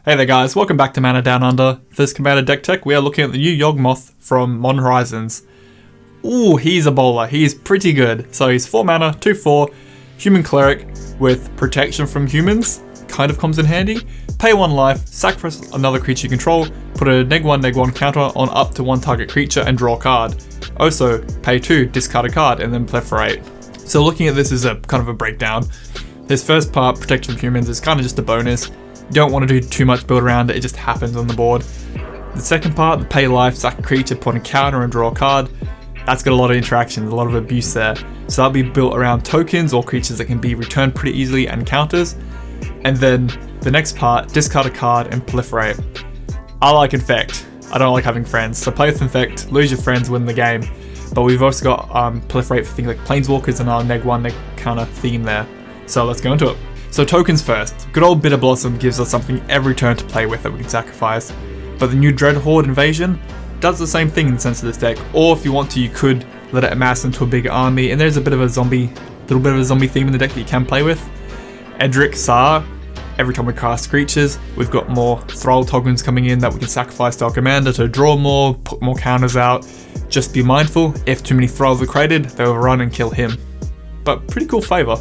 Hey there guys, welcome back to Mana Down Under. For this Commander deck tech, we are looking at the new Yawgmoth from Modern Horizons. Ooh, he's a bowler, he's pretty good. So he's 4 mana, 2/4, human cleric with protection from humans, kind of comes in handy. Pay 1 life, sacrifice another creature you control, put a -1/-1 counter on up to 1 target creature and draw a card. Also, pay 2, discard a card, and then proliferate. So looking at this as a kind of a breakdown, this first part, protection from humans, is kind of just a bonus. You don't want to do too much build around it, it just happens on the board. The second part, the pay life, sack a creature, put a counter and draw a card, that's got a lot of interactions, a lot of abuse there. So that'll be built around tokens or creatures that can be returned pretty easily and counters. And then the next part, discard a card and proliferate. I like Infect, I don't like having friends, so play with Infect, lose your friends, win the game. But we've also got proliferate for things like planeswalkers and our -1 counter theme there. So let's go into it. So tokens first. Good old Bitter Blossom gives us something every turn to play with that we can sacrifice. But the new Dreadhorde Invasion does the same thing in the sense of this deck. Or if you want to, you could let it amass into a bigger army. And there's a little bit of a zombie theme in the deck that you can play with. Edric Saar. Every time we cast creatures, we've got more Thrall tokens coming in that we can sacrifice to our commander to draw more, put more counters out. Just be mindful, if too many Thralls are created, they'll run and kill him. But pretty cool flavor.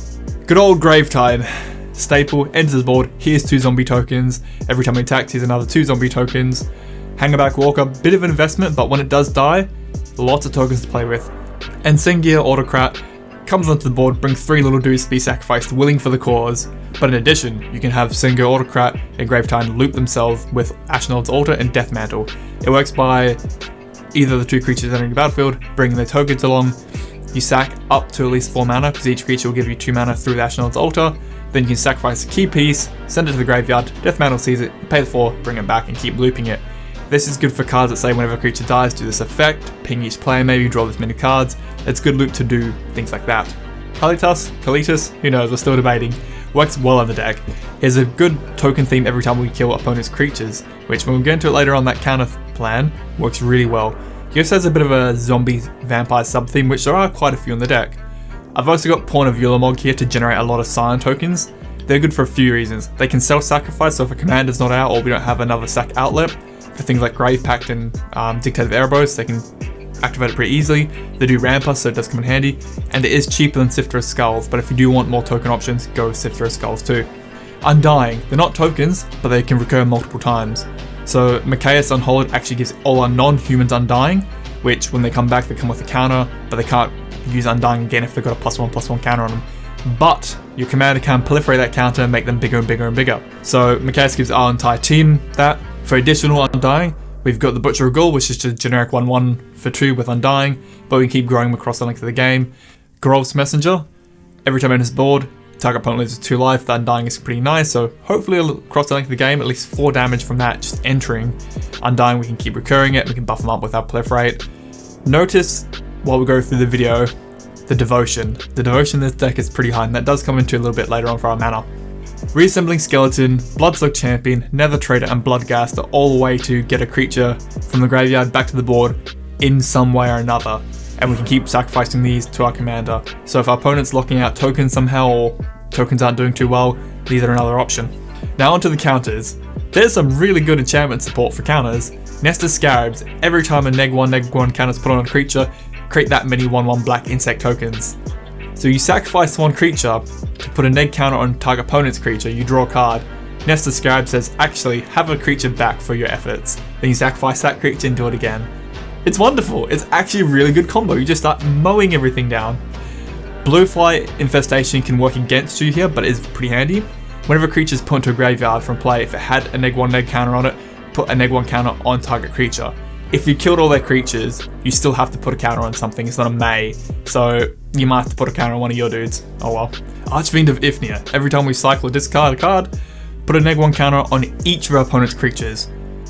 Good old Gravetide. Staple, enters the board, here's 2 zombie tokens. Every time he attacks, here's another 2 zombie tokens. Hangerback Walker, bit of an investment, but when it does die, lots of tokens to play with. And Sengir Autocrat comes onto the board, brings 3 little dudes to be sacrificed, willing for the cause. But in addition, you can have Sengir Autocrat and Gravetide loop themselves with Ashnod's Altar and Death Mantle. It works by either the 2 creatures entering the battlefield, bringing their tokens along. You sack up to at least 4 mana, because each creature will give you 2 mana through the Ashnod's Altar. Then you can sacrifice a key piece, send it to the graveyard, Death Mantle sees it, pay the 4, bring it back and keep looping it. This is good for cards that say whenever a creature dies, do this effect, ping each player maybe, draw this many cards. It's good loop to do things like that. Kalitas, who knows, we're still debating. Works well on the deck. Here's a good token theme every time we kill opponent's creatures, which when we get into it later on, that counter plan works really well. He also has a bit of a zombie vampire sub-theme, which there are quite a few in the deck. I've also got Pawn of Yawgmoth here to generate a lot of silent tokens. They're good for a few reasons. They can self-sacrifice, so if a commander's not out or we don't have another sack outlet, for things like Grave Pact and Dictative Erebos, they can activate it pretty easily. They do ramp us, so it does come in handy. And it is cheaper than Sifter of Skulls, but if you do want more token options, go with Sifter of Skulls too. Undying, they're not tokens, but they can recur multiple times. So Mikaeus Unhollowed actually gives all our non-humans Undying, which when they come back, they come with a counter, but they can't use Undying again if they've got a +1/+1 counter on them. But your commander can proliferate that counter and make them bigger and bigger and bigger. So Mikaeus gives our entire team that. For additional Undying, we've got the Butcher of Ghoul, which is just a generic 1/1 for 2 with Undying, but we can keep growing them across the length of the game. Grolf's Messenger, every time it enters board, target opponent loses 2 life, the Undying is pretty nice, so hopefully across the length of the game, at least 4 damage from that just entering. Undying, we can keep recurring it, we can buff them up with our proliferate. Notice, while we go through the video, the devotion. The devotion in this deck is pretty high, and that does come into a little bit later on for our mana. Reassembling Skeleton, Bloodsoaked Champion, Nether Trader, and Bloodghast are all the way to get a creature from the graveyard back to the board in some way or another. And we can keep sacrificing these to our commander. So if our opponent's locking out tokens somehow, or tokens aren't doing too well, these are another option. Now onto the counters. There's some really good enchantment support for counters. Nested Scarabs, every time a -1/-1 counter is put on a creature, create that many 1/1 black insect tokens. So you sacrifice 1 creature to put a neg counter on target opponent's creature, you draw a card. Nested Scarab says, actually, have a creature back for your efforts. Then you sacrifice that creature and do it again. It's wonderful, it's actually a really good combo, you just start mowing everything down. Bluefly Infestation can work against you here, but is pretty handy. Whenever a creature is put into a graveyard from play, if it had a -1 counter on it, put a -1 counter on target creature. If you killed all their creatures, you still have to put a counter on something. It's not a May, so you might have to put a counter on one of your dudes. Oh well. Archfiend of Ifnir. Every time we cycle or discard a card, put a -1 counter on each of our opponent's creatures.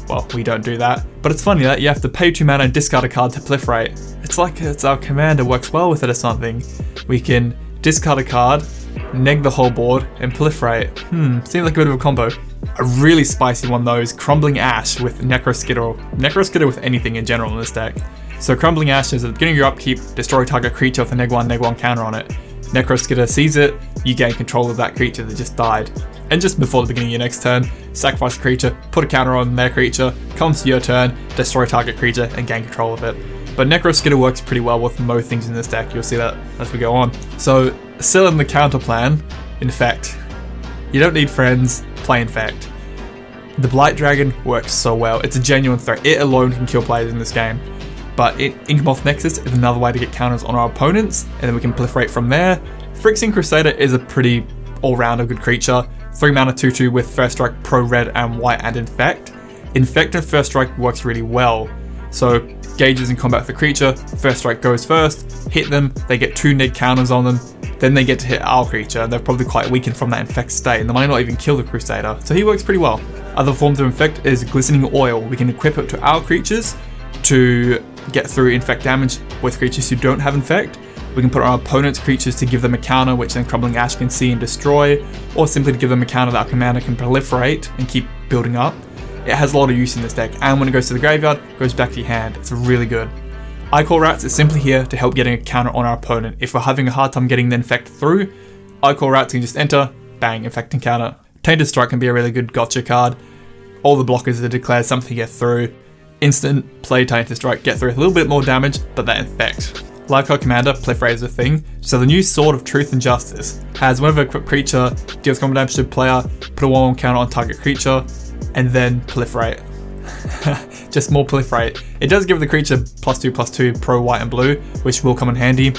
Well, we don't do that, but it's funny that you have to pay 2 mana and discard a card to proliferate. It's like it's our commander works well with it or something. We can discard a card, neg the whole board, and proliferate. Seems like a bit of a combo. A really spicy one though is Crumbling Ash with Necroskitter. Necroskitter with anything in general in this deck. So Crumbling Ash is at the beginning of your upkeep, destroy target creature with a -1/-1 counter on it. Necroskitter sees it, you gain control of that creature that just died. And just before the beginning of your next turn, sacrifice a creature, put a counter on their creature, comes to your turn, destroy target creature, and gain control of it. But Necro Skitter works pretty well with most things in this deck, you'll see that as we go on. So, still in the counter plan, Infect. You don't need friends, play Infect. The Blight Dragon works so well, it's a genuine threat, it alone can kill players in this game. But Yawgmoth Nexus is another way to get counters on our opponents, and then we can proliferate from there. Phyrexian Crusader is a pretty all-rounder good creature. 3 mana 2/2 with First Strike, Pro Red and White and Infect. Infect and First Strike works really well. So gauges in combat for creature, First Strike goes first, hit them, they get 2 neg counters on them, then they get to hit our creature, and they're probably quite weakened from that Infect state, and they might not even kill the Crusader, so he works pretty well. Other forms of Infect is Glistening Oil. We can equip it to our creatures to get through Infect damage with creatures who don't have Infect. We can put it on our opponent's creatures to give them a counter, which then Crumbling Ash can see and destroy, or simply to give them a counter that our commander can proliferate and keep building up. It has a lot of use in this deck, and when it goes to the graveyard, it goes back to your hand. It's really good. Icor Rats is simply here to help getting a counter on our opponent. If we're having a hard time getting the Infect through, Icor Rats can just enter, bang, Infect and counter. Tainted Strike can be a really good gotcha card. All the blockers are declared something to get through. Instant, play Tainted Strike, get through a little bit more damage, but that Infect. Like our commander, proliferate is a thing, so the new Sword of Truth and Justice has whenever a creature deals combat damage to a player, put a 1/1 counter on target creature, and then proliferate. Just more proliferate. It does give the creature +2/+2 pro white and blue, which will come in handy.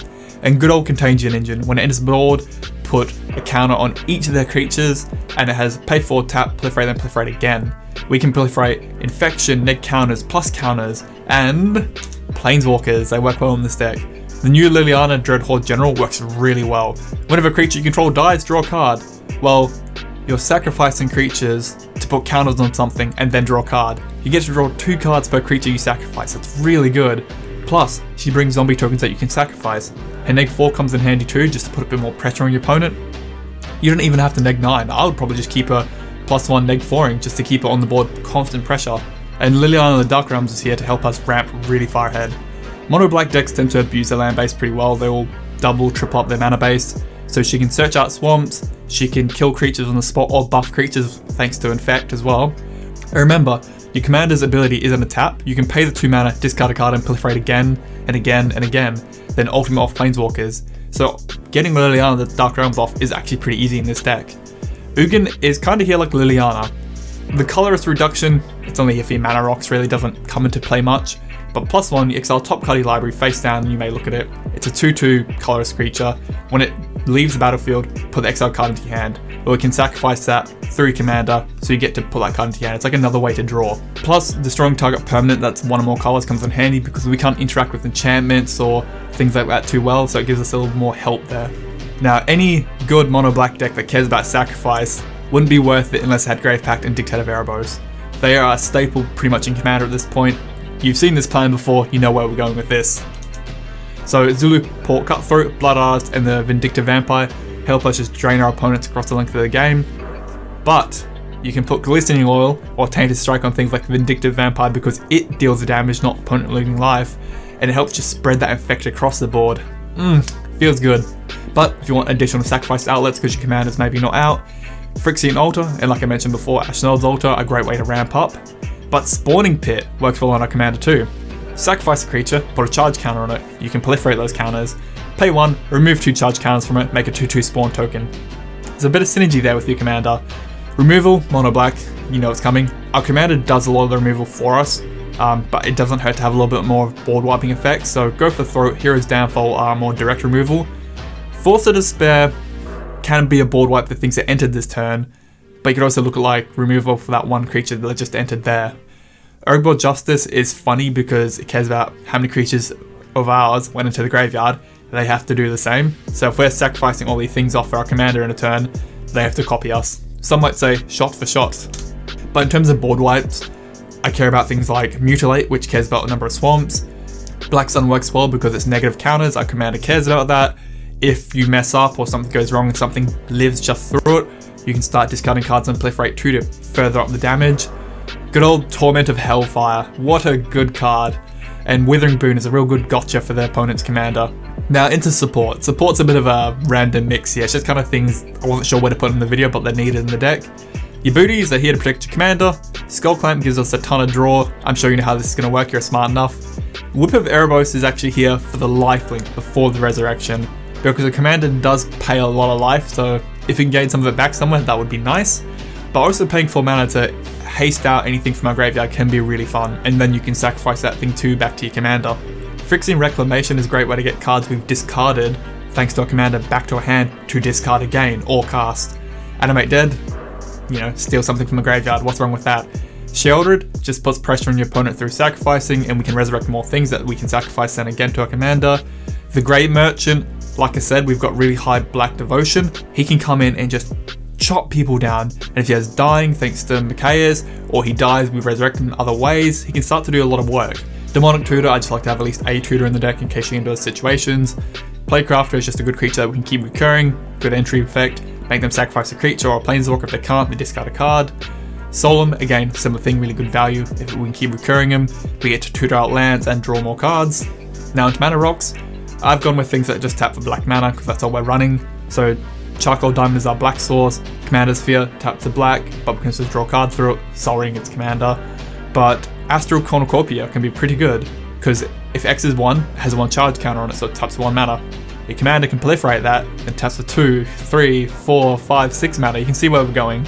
And good old Contagion Engine, when it enters the board, put a counter on each of their creatures, and it has pay 4, tap, proliferate, then proliferate again. We can proliferate Infection, neg counters, plus counters, and Planeswalkers. They work well in this deck. The new Liliana Dreadhorde General works really well. Whenever a creature you control dies, draw a card. Well, you're sacrificing creatures to put counters on something and then draw a card. You get to draw 2 cards per creature you sacrifice. That's really good. Plus, she brings zombie tokens that you can sacrifice. Her neg 4 comes in handy too, just to put a bit more pressure on your opponent. You don't even have to neg 9. I would probably just keep a +1 neg 4ing just to keep it on the board, constant pressure. And Liliana of the Dark Realms is here to help us ramp really far ahead. Mono black decks tend to abuse their land base pretty well. They will double, triple up their mana base. So she can search out swamps, she can kill creatures on the spot or buff creatures thanks to Infect as well. And remember, your commander's ability isn't a tap. You can pay the 2 mana, discard a card and proliferate again and again and again, then ultimate off Planeswalkers. So getting Liliana of the Dark Realms off is actually pretty easy in this deck. Ugin is kind of here like Liliana. The colorist reduction, it's only here for your mana rocks, really doesn't come into play much. But +1, you exile top card of your library face down and you may look at it. It's a 2/2 colorist creature. When it leaves the battlefield, put the exiled card into your hand. Or you can sacrifice that through your commander, so you get to put that card into your hand. It's like another way to draw. Plus, destroying target permanent that's 1 or more colors comes in handy because we can't interact with enchantments or things like that too well, so it gives us a little more help there. Now, any good mono black deck that cares about sacrifice wouldn't be worth it unless it had Grave Pact and Dictator of Erebos. They are a staple pretty much in Commander at this point. You've seen this plan before, you know where we're going with this. So Zulu Port Cutthroat, Blood Artist, and the Vindictive Vampire help us just drain our opponents across the length of the game. But you can put Glistening Oil or Tainted Strike on things like the Vindictive Vampire because it deals the damage, not opponent losing life, and it helps just spread that Infect across the board. Feels good. But if you want additional sacrifice outlets because your commander's maybe not out, Phyrexian Altar, and like I mentioned before, Ashnod's Altar are a great way to ramp up. But Spawning Pit works well on our commander too. Sacrifice a creature, put a charge counter on it, you can proliferate those counters, pay 1, remove 2 charge counters from it, make a 2/2 spawn token. There's a bit of synergy there with your commander. Removal, mono black, you know it's coming. Our commander does a lot of the removal for us, but it doesn't hurt to have a little bit more of board wiping effects, so go for Throat, Hero's Downfall are more direct removal. Force of Despair can be a board wipe for things that entered this turn, but you could also look at like removal for that one creature that just entered there. Urgbor Justice is funny because it cares about how many creatures of ours went into the graveyard. They have to do the same. So if we're sacrificing all these things off for our commander in a turn, they have to copy us. Some might say shot for shot. But in terms of board wipes, I care about things like Mutilate, which cares about the number of swamps. Black Sun works well because it's negative counters. Our commander cares about that. If you mess up or something goes wrong and something lives just through it, you can start discarding cards and proliferate 2 to further up the damage. Good old Torment of Hellfire, what a good card. And Withering Boon is a real good gotcha for their opponent's commander. Now into support. Support's a bit of a random mix here. It's just kind of things I wasn't sure where to put in the video, but they're needed in the deck. Your booties are here to protect your commander. Skull Clamp gives us a ton of draw. I'm showing you how this is going to work, you're smart enough. Whip of Erebos is actually here for the lifelink before the resurrection, because the commander does pay a lot of life, so if you can gain some of it back somewhere, that would be nice. But also paying 4 mana to haste out anything from our graveyard can be really fun, and then you can sacrifice that thing too back to your commander. Phyrexian Reclamation is a great way to get cards we've discarded thanks to our commander back to our hand to discard again or cast. Animate Dead, you know, steal something from the graveyard, what's wrong with that? Sheoldred just puts pressure on your opponent through sacrificing, and we can resurrect more things that we can sacrifice then again to our commander. The Grey Merchant, like I said, we've got really high black devotion. He can come in and just chop people down, and if he has dying thanks to Mikaeus, or he dies, we resurrect him in other ways, he can start to do a lot of work. Demonic Tutor, I just like to have at least a tutor in the deck in case you're in those situations. Playcrafter is just a good creature that we can keep recurring, good entry effect, make them sacrifice a creature or a planeswalker. If they can't, they discard a card. Solemn, again, similar thing, really good value. If we can keep recurring them, we get to tutor out lands and draw more cards. Now into mana rocks, I've gone with things that just tap for black mana because that's all we're running. So Charcoal Diamond is our black source, Commander Sphere taps to black, but we can just draw a card through it, Sol Ring its commander. But Astral Cornucopia can be pretty good, because if X is 1, it has a 1 charge counter on it, so it taps 1 mana. Your commander can proliferate that, and taps for 2, 3, 4, 5, 6 mana. You can see where we're going.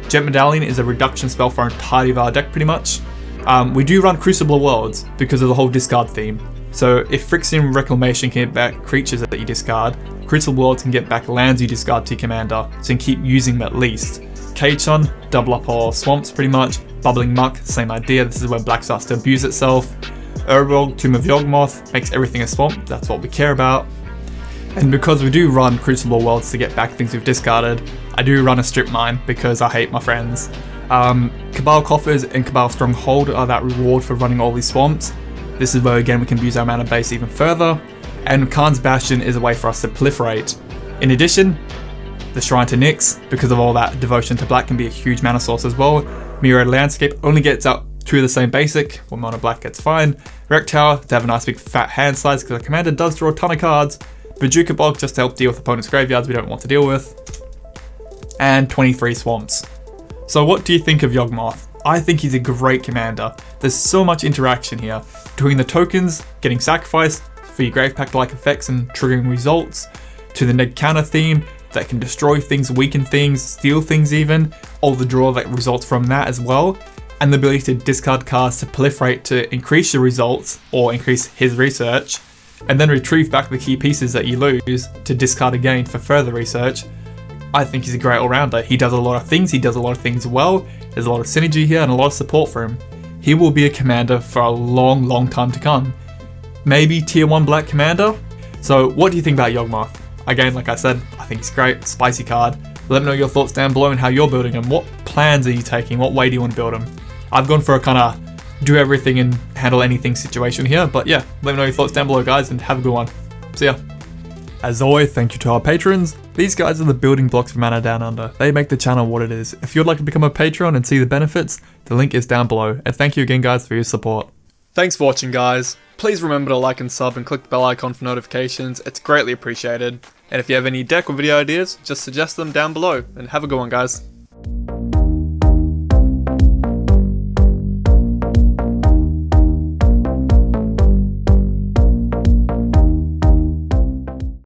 Jet Medallion is a reduction spell for our entirety of our deck pretty much. We do run Crucible of Worlds because of the whole discard theme. So if Phyrexian Reclamation can get back creatures that you discard, Crucible of Worlds can get back lands you discard to your commander, so you can keep using them at least. Cage-on, double up all swamps pretty much. Bubbling Muck, same idea, this is where black starts to abuse itself. Urborg, Tomb of Yawgmoth, makes everything a swamp, that's what we care about. And because we do run Crucible Worlds to get back things we've discarded, I do run a Strip Mine because I hate my friends. Cabal Coffers and Cabal Stronghold are that reward for running all these swamps. This is where again we can abuse our mana base even further. And Khan's Bastion is a way for us to proliferate. In addition, the Shrine to Nyx, because of all that devotion to black, can be a huge mana source as well. Mirrored Landscape only gets up 2 of the same basic, 1 mana black gets fine. Wreck Tower to have a nice big fat hand size because the commander does draw a ton of cards. Bajuka Bog just to help deal with opponents' graveyards we don't want to deal with. And 23 Swamps. So what do you think of Yawgmoth? I think he's a great commander. There's so much interaction here, between the tokens, getting sacrificed for your Grave Pact-like effects and triggering results, to the neg counter theme that can destroy things, weaken things, steal things even, all the draw that results from that as well, and the ability to discard cards to proliferate to increase your results or increase his research, and then retrieve back the key pieces that you lose to discard again for further research. I think he's a great all-rounder. He does a lot of things, he does a lot of things well, there's a lot of synergy here and a lot of support for him. He will be a commander for a long, long time to come. Maybe tier 1 black commander? So what do you think about Yawgmoth? Again, like I said, I think he's great, spicy card. Let me know your thoughts down below and how you're building him. What plans are you taking? What way do you want to build him? I've gone for a kind of do everything and handle anything situation here, but yeah, let me know your thoughts down below guys and have a good one. See ya. As always, thank you to our patrons. These guys are the building blocks for Mana Down Under. They make the channel what it is. If you'd like to become a patron and see the benefits, the link is down below. And thank you again guys for your support. Thanks for watching guys. Please remember to like and sub and click the bell icon for notifications. It's greatly appreciated. And if you have any deck or video ideas, just suggest them down below. And have a good one guys.